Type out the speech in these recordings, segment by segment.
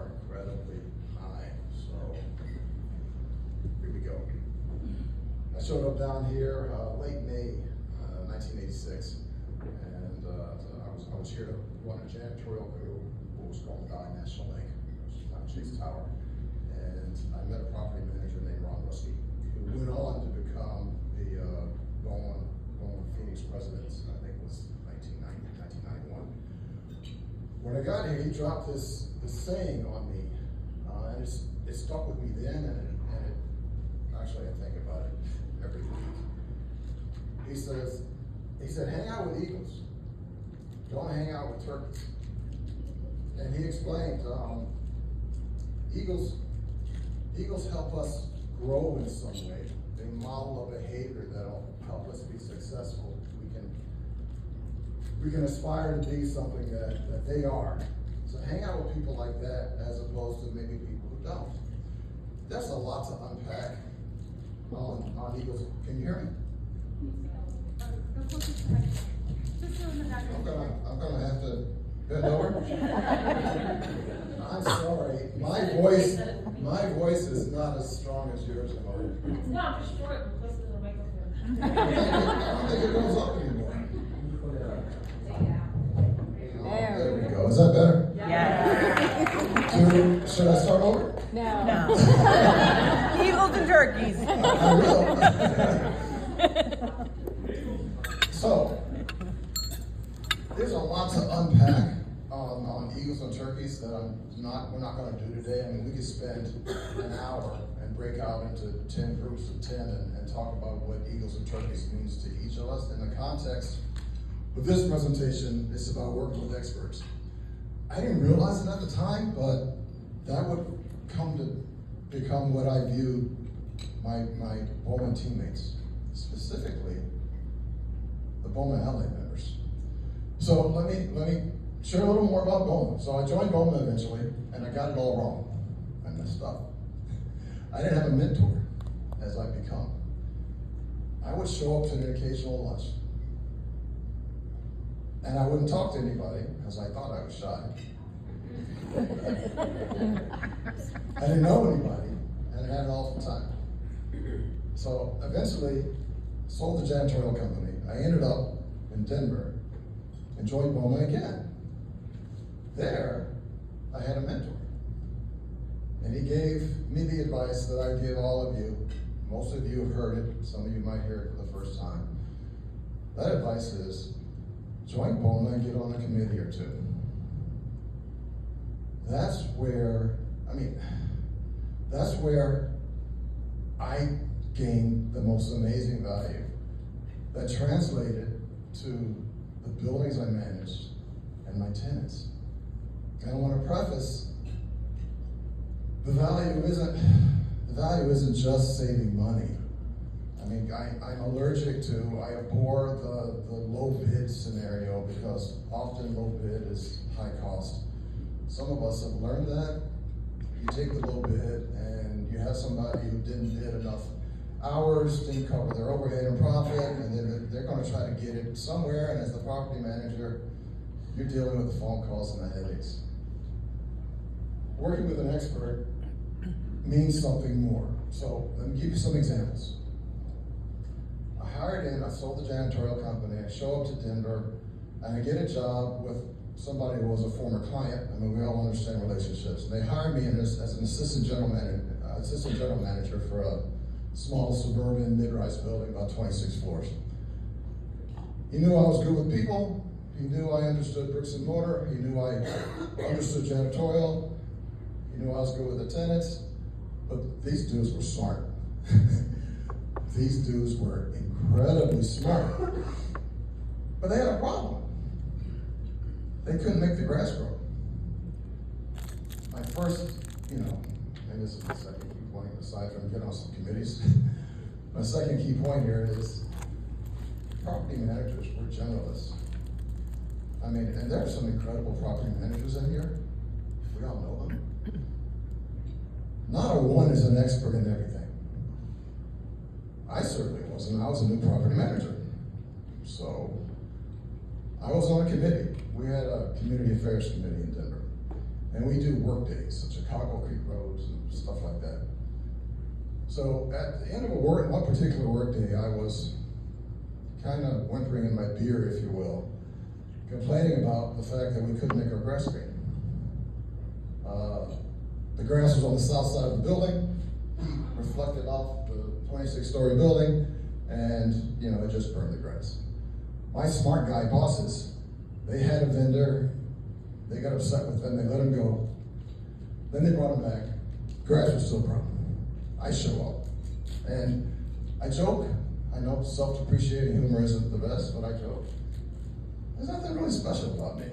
are incredibly high. So here we go. I showed up down here late May 1986, and I was here to run a janitorial crew, what was called the National Bank, which is now Chase Tower. And I met a property manager named Ron Rusky, who went on to become the BOMA Phoenix president, I think it was 1991. When I got here, he dropped this saying on me, and it stuck with me then, and it actually I think about it every week. He said, hang out with eagles, don't hang out with turkeys. And he explained, eagles help us grow in some way. They model a behavior that'll help us be successful. We can aspire to be something that they are. So hang out with people like that as opposed to maybe people who don't. There's a lot to unpack on eagles. Can you hear me? I'm gonna have to bend over. I'm sorry. My voice is not as strong as yours, Amari. No, I'm just short and close to the microphone. I don't think it goes up anymore. There we go. Is that better? Yeah. Should I start over? No. Eagles and turkeys. I will. So, there's a lot to unpack on eagles and turkeys that we're not going to do today. I mean, we could spend an hour and break out into 10 groups of 10 and talk about what eagles and turkeys means to each of us. In the context of this presentation, it's about working with experts. I didn't realize it at the time, but that would come to become what I view my BOMA teammates, specifically the BOMA allied members. So let me share a little more about BOMA. So I joined BOMA eventually, and I got it all wrong. I messed up. I didn't have a mentor as I become. I would show up to an occasional lunch, and I wouldn't talk to anybody because I thought I was shy. I didn't know anybody, and I had an awful time. So eventually, sold the janitorial company. I ended up in Denver and joined BOMA again. There, I had a mentor. And he gave me the advice that I give all of you. Most of you have heard it. Some of you might hear it for the first time. That advice is, join BOMA and get on a committee or two. That's where I gained the most amazing value that translated to the buildings I managed and my tenants. And I want to preface, the value isn't just saving money. I mean, I'm allergic to, I abhor the low bid scenario because often low bid is high cost. Some of us have learned that. You take the low bid and you have somebody who didn't bid enough hours, didn't cover their overhead and profit, and then they're going to try to get it somewhere, and as the property manager, you're dealing with the phone calls and the headaches. Working with an expert means something more. So let me give you some examples. I sold the janitorial company, I show up to Denver, and I get a job with somebody who was a former client. I mean, we all understand relationships. And they hired me as an assistant general manager for a small suburban mid-rise building, about 26 floors. He knew I was good with people. He knew I understood bricks and mortar. He knew I understood janitorial. He knew I was good with the tenants. But these dudes were smart. These dudes were incredibly smart. But they had a problem. They couldn't make the grass grow. My first, and this is the second key point, aside from getting on some committees, my second key point here is property managers were generalists. I mean, and there are some incredible property managers in here. We all know them. Not a one is an expert in everything. I certainly wasn't. I was a new property manager. So I was on a committee. We had a community affairs committee in Denver. And we do work days, so Chicago Creek roads and stuff like that. So at the end of one particular work day, I was kind of whimpering in my beer, if you will, complaining about the fact that we couldn't make our grass green. The grass was on the south side of the building, heat reflected off the 26-story building, and it just burned the grass. My smart guy bosses, they had a vendor, they got upset with them, they let him go. Then they brought him back, grass was still brown. I show up, and I joke. I know self-depreciating humor isn't the best, but I joke. There's nothing really special about me.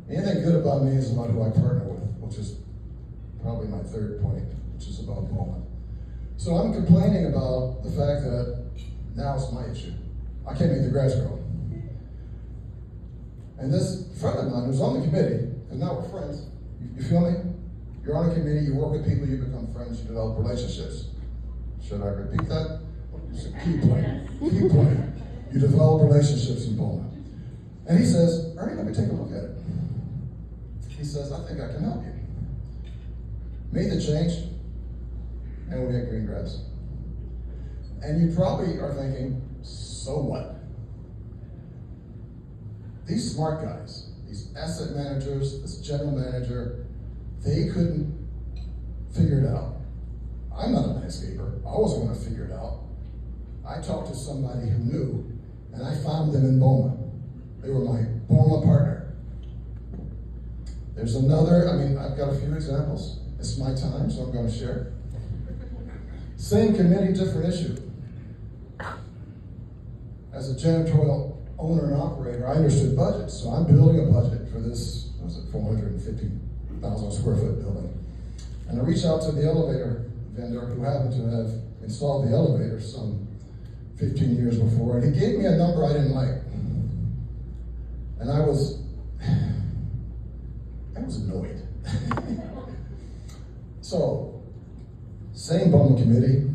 Anything good about me is about who I partner with, which is probably my third point, which is about BOMA. So I'm complaining about the fact that now it's my issue. I can't make the grass grow. And this friend of mine who's on the committee, and now we're friends, you feel me? You're on a committee, you work with people, you become friends, you develop relationships. Should I repeat that? It's a key point. Key point. You develop relationships in BOMA. And he says, Ernie, let me take a look at it. He says, I think I can help you. Made the change, and we get green grass. And you probably are thinking, so what? These smart guys, these asset managers, this general manager, they couldn't figure it out. I'm not a landscaper. I wasn't going to figure it out. I talked to somebody who knew, and I found them in BOMA. They were my BOMA partner. There's another, I've got a few examples. It's my time, so I'm going to share. Same committee, different issue. As a janitorial owner and operator, I understood budgets, so I'm building a budget for this, 450,000 square foot building. And I reached out to the elevator vendor who happened to have installed the elevator some 15 years before, and he gave me a number I didn't like. And I was annoyed. So, same BOMA committee,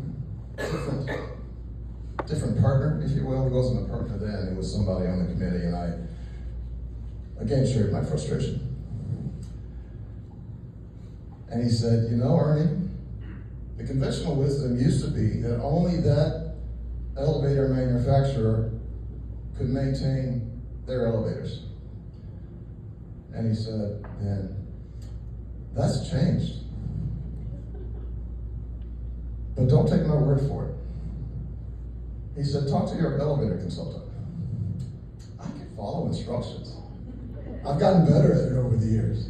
different partner, if you will. He wasn't a partner then, it was somebody on the committee, and I, again, shared my frustration. And he said, Ernie, the conventional wisdom used to be that only that elevator manufacturer could maintain their elevators. And he said, man, that's changed. But don't take my word for it. He said, talk to your elevator consultant. I can follow instructions. I've gotten better at it over the years.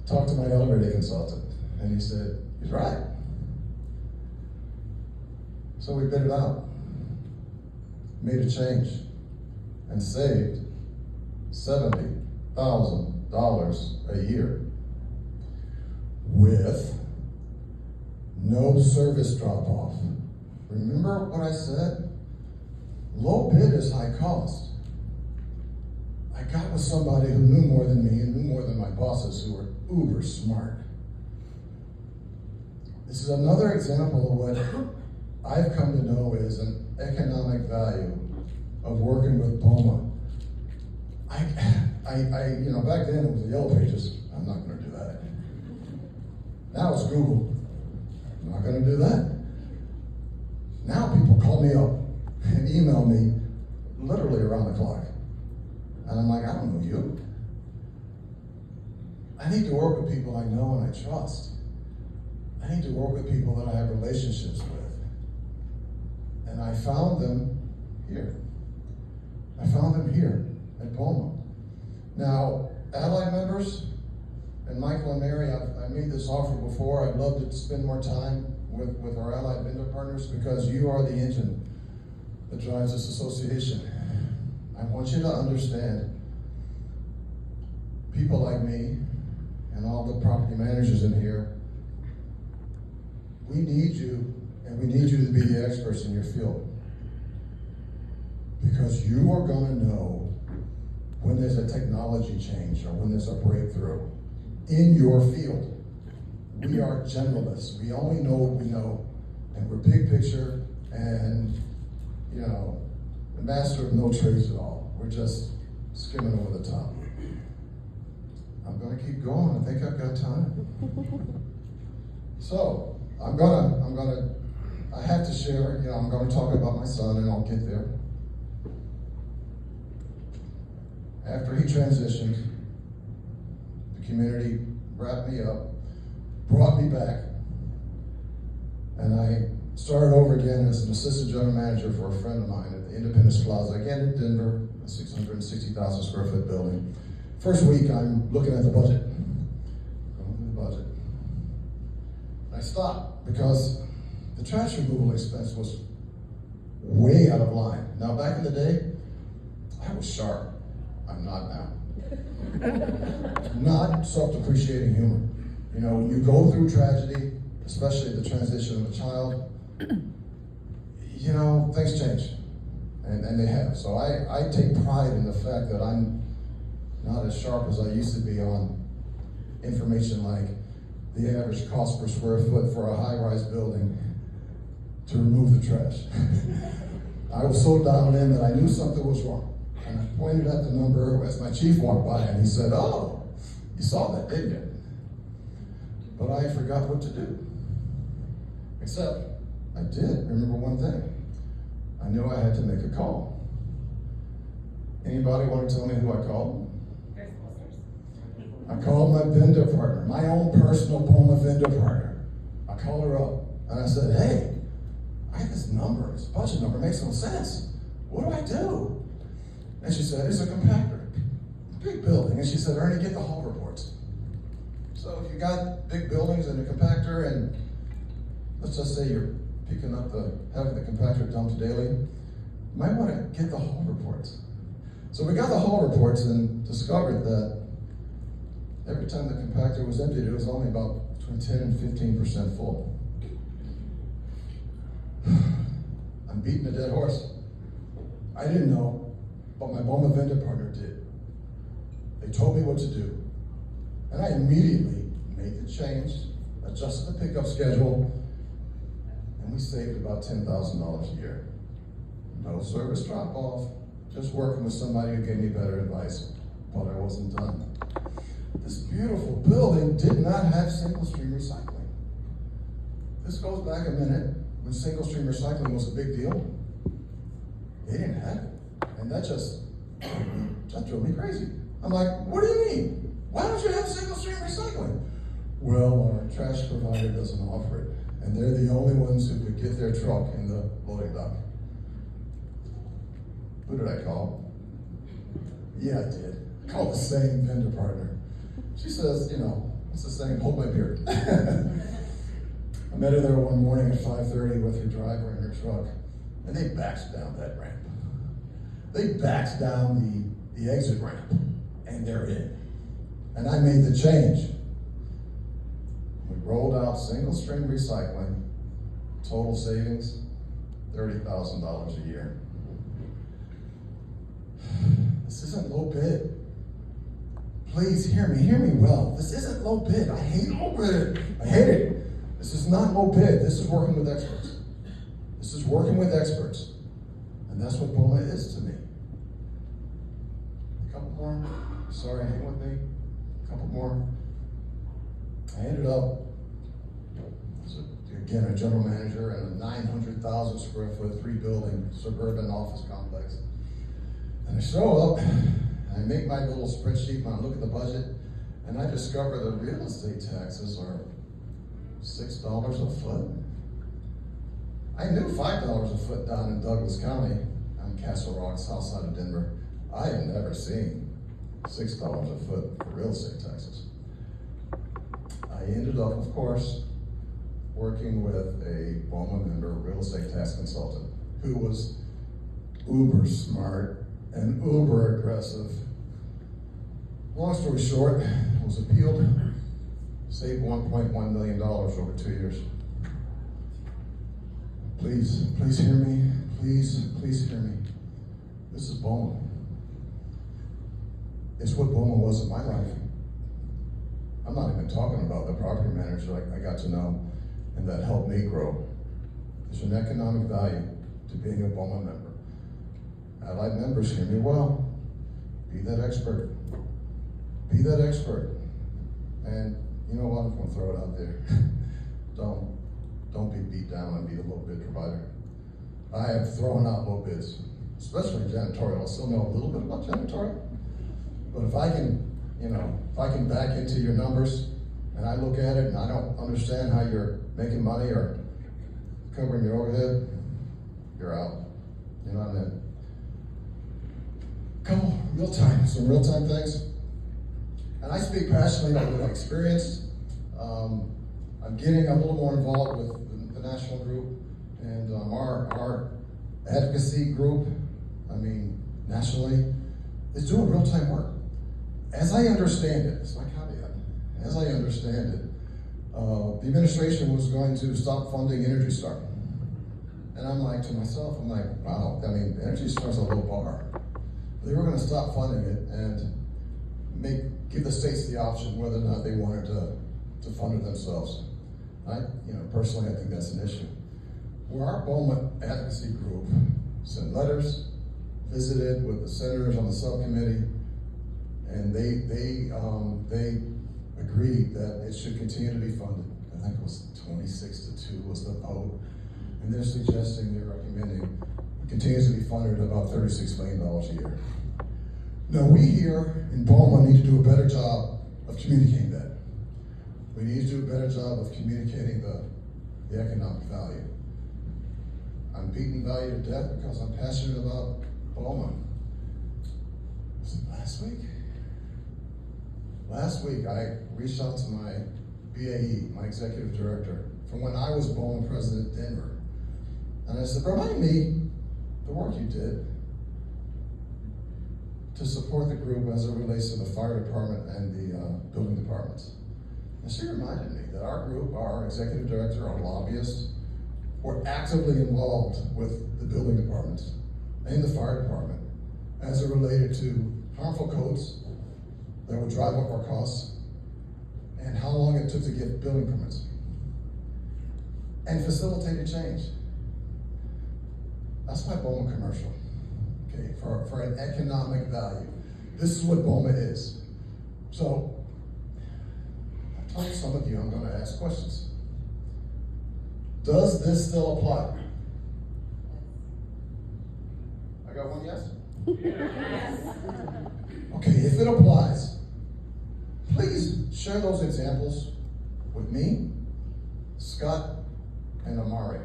Talked to my elevator consultant, and he said, he's right. So we bid it out, made a change, and saved $70,000 a year with no service drop-off. Remember what I said? Low bid is high cost. I got with somebody who knew more than me and knew more than my bosses who were uber smart. This is another example of what I've come to know is an economic value of working with BOMA. Back then it was the Yellow Pages. I'm not going to do that. Now it's Google. I'm not going to do that. Now people call me up and email me literally around the clock. And I'm like, I don't know you. I need to work with people I know and I trust. I need to work with people that I have relationships with. And I found them here. I found them here at BOMA. Now, Allied members, and Michael and Mary, I made this offer before. I'd love to spend more time with our Allied vendor partners because you are the engine that drives this association. I want you to understand, people like me and all the property managers in here, we need you, and we need you to be the experts in your field. Because you are going to know when there's a technology change or when there's a breakthrough in your field. We are generalists. We only know what we know, and we're big picture and, the master of no trades at all. We're just skimming over the top. I'm gonna keep going. I think I've got time. So, I have to share, I'm gonna talk about my son and I'll get there. After he transitioned, the community wrapped me up, brought me back, and I started over again as an assistant general manager for a friend of mine at the Independence Plaza, again in Denver, a 660,000 square foot building. First week, I'm looking at the budget. Going through the budget. I stopped because the trash removal expense was way out of line. Now, back in the day, I was sharp. I'm not now. Not self-depreciating humor. When you go through tragedy, especially the transition of a child, things change. And they have. So I take pride in the fact that I'm not as sharp as I used to be on information like the average cost per square foot for a high-rise building to remove the trash. I was so dialed in that I knew something was wrong. And I pointed at the number as my chief walked by and he said, "Oh, you saw that, didn't you?" But I forgot what to do. Except I did remember one thing. I knew I had to make a call. Anybody want to tell me who I called? I called my vendor partner, my own personal BOMA vendor partner. I called her up and I said, "Hey, I have this number, this budget number makes no sense. What do I do?" And she said, "It's a compactor, big building." And she said, "Ernie, get the hall reports." So if you got big buildings and a compactor, and let's just say you're picking up having the compactor dumped daily, you might want to get the hall reports. So we got the hall reports and discovered that every time the compactor was emptied, it was only about between 10 and 15% full. I'm beating a dead horse. I didn't know, but my BOMA vendor partner did. They told me what to do. And I immediately made the change, adjusted the pickup schedule, and we saved about $10,000 a year. No service drop off, just working with somebody who gave me better advice, but I wasn't done. This beautiful building did not have single stream recycling. This goes back a minute when single stream recycling was a big deal. They didn't have it. And that drove me crazy. I'm like, "What do you mean? Why don't you have single stream recycling?" "Well, our trash provider doesn't offer it, and they're the only ones who could get their truck in the loading dock." Who did I call? Yeah, I did. I called the same vendor partner. She says, what's the saying? Hold my beer. I met her there one morning at 5:30 with her driver in her truck, and they backed down that ramp. They backed down the exit ramp, and they're in. And I made the change. We rolled out single stream recycling, total savings, $30,000 a year. This isn't low bid. Please hear me well. This isn't low bid. I hate low bid. I hate it. This is not low bid. This is working with experts. This is working with experts. And that's what BOMA is to me. A couple more. Sorry, hang with me. A couple more. I ended up, again, a general manager in a 900,000 square foot, 3-building suburban office complex. And I show up, and I make my little spreadsheet when I look at the budget, and I discover the real estate taxes are $6 a foot. I knew $5 a foot down in Douglas County, on Castle Rock, south side of Denver. I had never seen $6 a foot for real estate taxes. I ended up, of course, working with a BOMA member, real estate tax consultant, who was uber smart and uber aggressive. Long story short, it was appealed, saved $1.1 million over 2 years. Please hear me. Please hear me. This is BOMA. It's what BOMA was in my life. I'm not even talking about the property manager I got to know and that helped me grow. There's an economic value to being a BOMA member. Allied members, hear me well. Be that expert. Be that expert. And you know what, I'm gonna throw it out there. Don't be beat down and be a low bid provider. I have thrown out low bids, especially janitorial. I still know a little bit about janitorial. But if I can back into your numbers and I look at it and I don't understand how you're making money or covering your overhead, you're out. You're not in it. Couple some real time things. And I speak passionately about what I experienced. I'm getting a little more involved with the national group and our advocacy group, nationally, is doing real time work. As I understand it, it's my caveat, as I understand it, the administration was going to stop funding Energy Star. And I'm like to myself, wow, Energy Star's a low bar. They were gonna stop funding it and give the states the option whether or not they wanted to fund it themselves. Personally, I think that's an issue. Where our BOMA advocacy group sent letters, visited with the senators on the subcommittee, and they agreed that it should continue to be funded. I think it was 26-2 was the vote. And they're recommending it continues to be funded at about $36 million a year. Now we here in BOMA need to do a better job of communicating that. We need to do a better job of communicating the economic value. I'm beating value to death because I'm passionate about BOMA. Was it last week? Last week I reached out to my BAE, my executive director, from when I was BOMA president in Denver. And I said, remind me the work you did to support the group as it relates to the fire department and the building departments. And she reminded me that our group, our executive director, our lobbyists, were actively involved with the building departments and the fire department as it related to harmful codes that would drive up our costs and how long it took to get building permits and facilitated change. That's my BOMA commercial, okay, for an economic value. This is what BOMA is. So, I told some of you I'm going to ask questions. Does this still apply? I got one yes? Yes. Okay, if it applies, please share those examples with me, Scott, and Amari.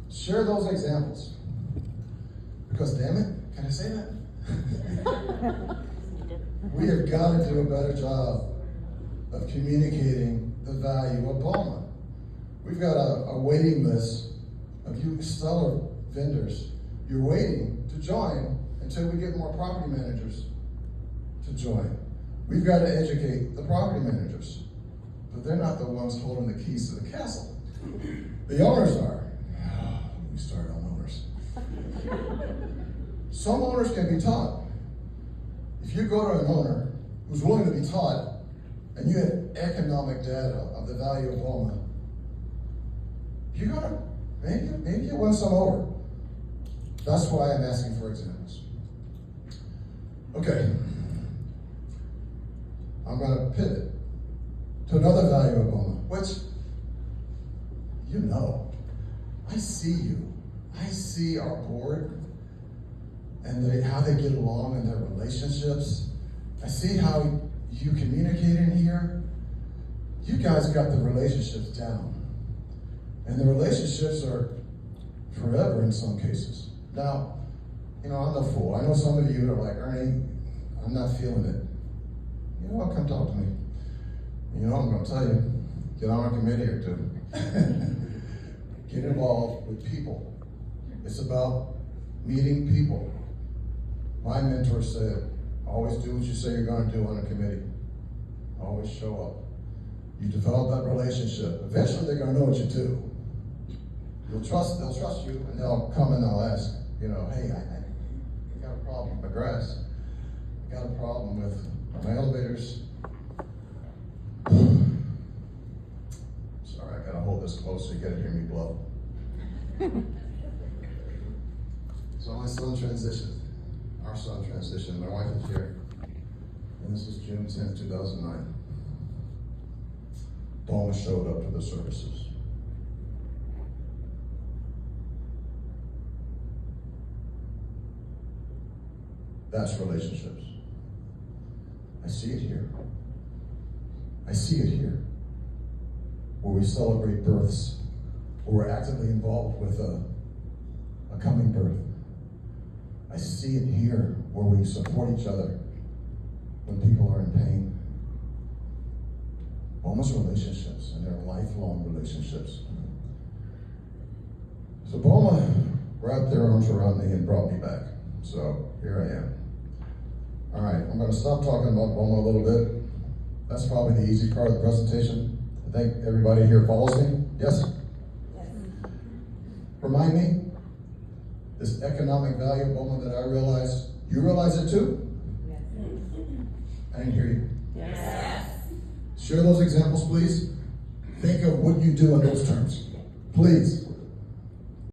Share those examples. Because damn it, can I say that? We have got to do a better job of communicating the value of BOMA. We've got a waiting list of you stellar vendors. You're waiting to join until we get more property managers to join. We've got to educate the property managers, but they're not the ones holding the keys to the castle. The owners are. We started on owners. Some owners can be taught. If you go to an owner who's willing to be taught, and you have economic data of the value of BOMA, you're gonna, maybe you win some over. That's why I'm asking for examples. Okay. I'm gonna pivot to another value of BOMA, which, I see you. I see our board and how they get along in their relationships. I see how you communicate in here. You guys got the relationships down. And the relationships are forever in some cases. Now, I'm no fool. I know some of you are like, Ernie, I'm not feeling it. You know what, come talk to me. I'm gonna tell you, get on a committee or two. Get involved with people. It's about meeting people. My mentor said, always do what you say you're gonna do on a committee. Always show up. You develop that relationship. Eventually they're gonna know what you do. They'll trust you, and they'll come and they'll ask, hey, I got a problem with my grass. I got a problem with my elevators. Sorry, I gotta hold this close so you gotta hear me blow. So my son transitioned. Our son transitioned. My wife is here. And this is June 10th, 2009. BOMA showed up to the services. That's relationships. I see it here. I see it here. Where we celebrate births, where we're actively involved with a coming birth. I see it here where we support each other when people are in pain. BOMA's relationships, and they're lifelong relationships. So BOMA wrapped their arms around me and brought me back. So here I am. All right, I'm going to stop talking about BOMA a little bit. That's probably the easy part of the presentation. I think everybody here follows me. Yes? Yes. Remind me, this economic value of BOMA that I realized, you realize it too? Yes. I didn't hear you. Yes. Share those examples, please. Think of what you do in those terms, please.